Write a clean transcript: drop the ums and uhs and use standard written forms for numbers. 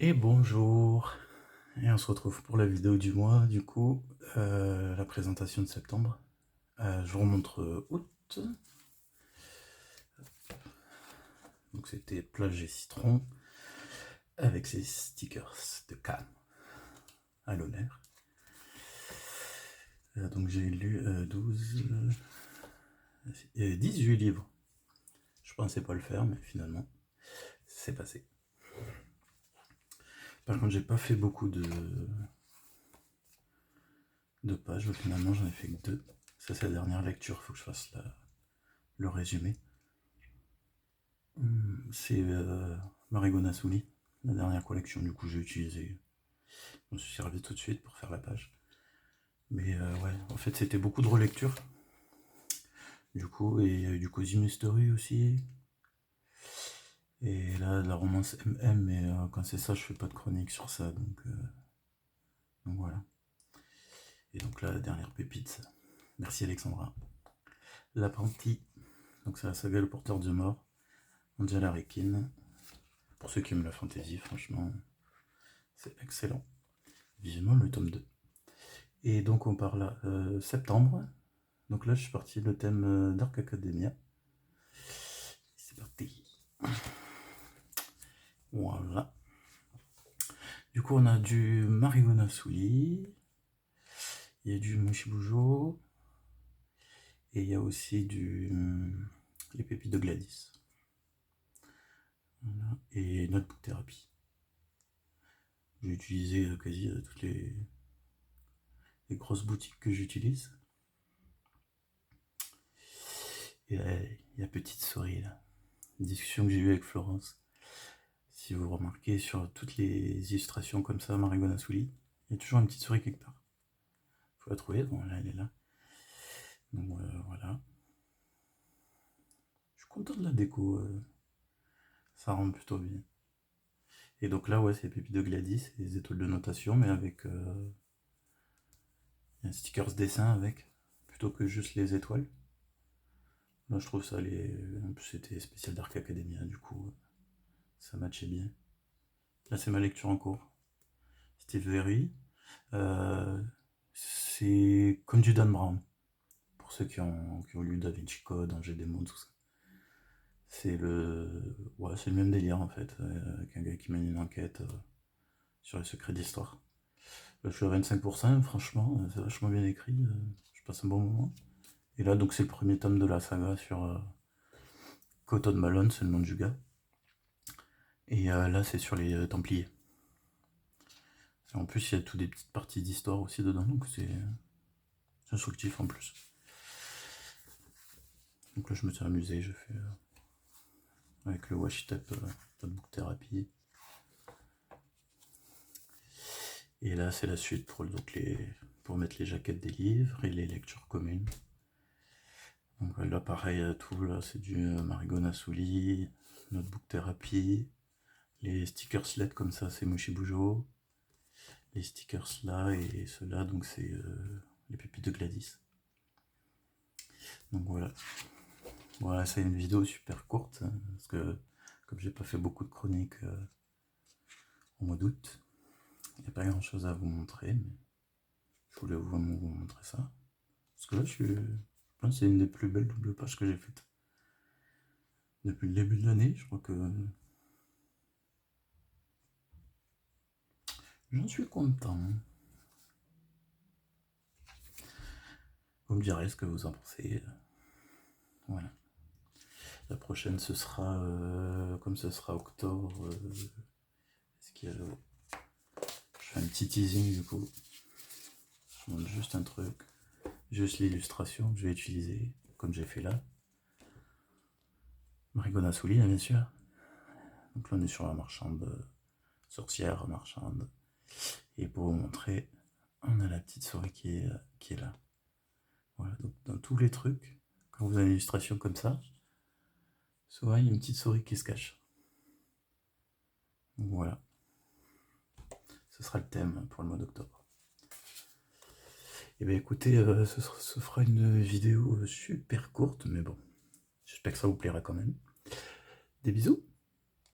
Et bonjour, et on se retrouve pour la vidéo du mois, du coup, la présentation de septembre. Je vous remontre août, donc c'était plage et citron, avec ses stickers de Cannes à l'honneur. Donc j'ai lu 18 livres. Je pensais pas le faire, mais finalement, c'est passé. Par contre, j'ai pas fait beaucoup de pages, finalement j'en ai fait que 2. Ça c'est la dernière lecture, il faut que je fasse le résumé. C'est Marigona Souli, la dernière collection, du coup j'ai utilisé. Je me suis servi tout de suite pour faire la page. Mais ouais, en fait c'était beaucoup de relecture. Du coup, et du Cozy Mystery aussi. Et là, de la romance MM, mais quand c'est ça, je fais pas de chronique sur ça, donc voilà. Et donc là, la dernière pépite. Merci Alexandra. L'apprenti. Donc c'est la saga Le Porteur de Mort. Angela Rekin. Pour ceux qui aiment la fantasy, franchement, c'est excellent. Vivement le tome 2. Et donc on parle là, septembre. Donc là je suis parti le thème Dark Academia. C'est parti. Voilà. Du coup on a du Marigona Souli. Il y a du Moshibujo. Et il y a aussi les pépites de Gladys. Voilà. Et Notebook Therapy. J'ai utilisé quasi toutes les grosses boutiques que j'utilise. Et il y a Petite Souris là. Une discussion que j'ai eue avec Florence. Si vous remarquez sur toutes les illustrations comme ça, Marigona Souli, il y a toujours une petite souris quelque part. Faut la trouver, bon là elle est là. Donc voilà. Je suis content de la déco, ça rend plutôt bien. Et donc là ouais c'est les pépites de Gladys, et les étoiles de notation, mais avec un stickers dessin avec, plutôt que juste les étoiles. Là je trouve ça, en plus c'était spécial Dark Academia, du coup ça matchait bien. Là c'est ma lecture en cours. Steve Very. C'est comme du Dan Brown. Pour ceux qui ont lu Da Vinci Code, Angers Démon, tout ça. C'est c'est le même délire en fait, avec un gars qui mène une enquête sur les secrets d'histoire. Là je suis à 25%, franchement, c'est vachement bien écrit, je passe un bon moment. Et là donc c'est le premier tome de la saga sur Cotton Malone, c'est le nom du gars. Et là c'est sur les Templiers. Et en plus il y a toutes des petites parties d'histoire aussi dedans, donc c'est instructif en plus. Donc là je me suis amusé, je fais avec le washi tape, Notebook Therapy. Et là c'est la suite pour mettre les jaquettes des livres et les lectures communes. Donc là pareil, tout là c'est du Marigona Souli, Notebook Therapy. Les stickers LED comme ça c'est Moshibujo. Les stickers là et ceux-là donc c'est les pépites de Gladys. Donc voilà, c'est une vidéo super courte, hein, parce que comme j'ai pas fait beaucoup de chroniques au mois d'août, il n'y a pas grand chose à vous montrer, mais je voulais vous montrer ça. Parce que là je pense que c'est une des plus belles doubles pages que j'ai faites depuis le début de l'année, je crois que j'en suis content. Vous me direz ce que vous en pensez. Voilà. La prochaine ce sera, comme ce sera octobre, est-ce qu'il y a je fais un petit teasing du coup. Je montre juste un truc, juste l'illustration que je vais utiliser, comme j'ai fait là. Marigona Souli, bien sûr. Donc là on est sur la marchande, sorcière marchande. Et pour vous montrer, on a la petite souris qui est là. Voilà, donc dans tous les trucs, quand vous avez une illustration comme ça, souvent il y a une petite souris qui se cache. Donc voilà. Ce sera le thème pour le mois d'octobre. Et bien écoutez, ce fera une vidéo super courte, mais bon, j'espère que ça vous plaira quand même. Des bisous!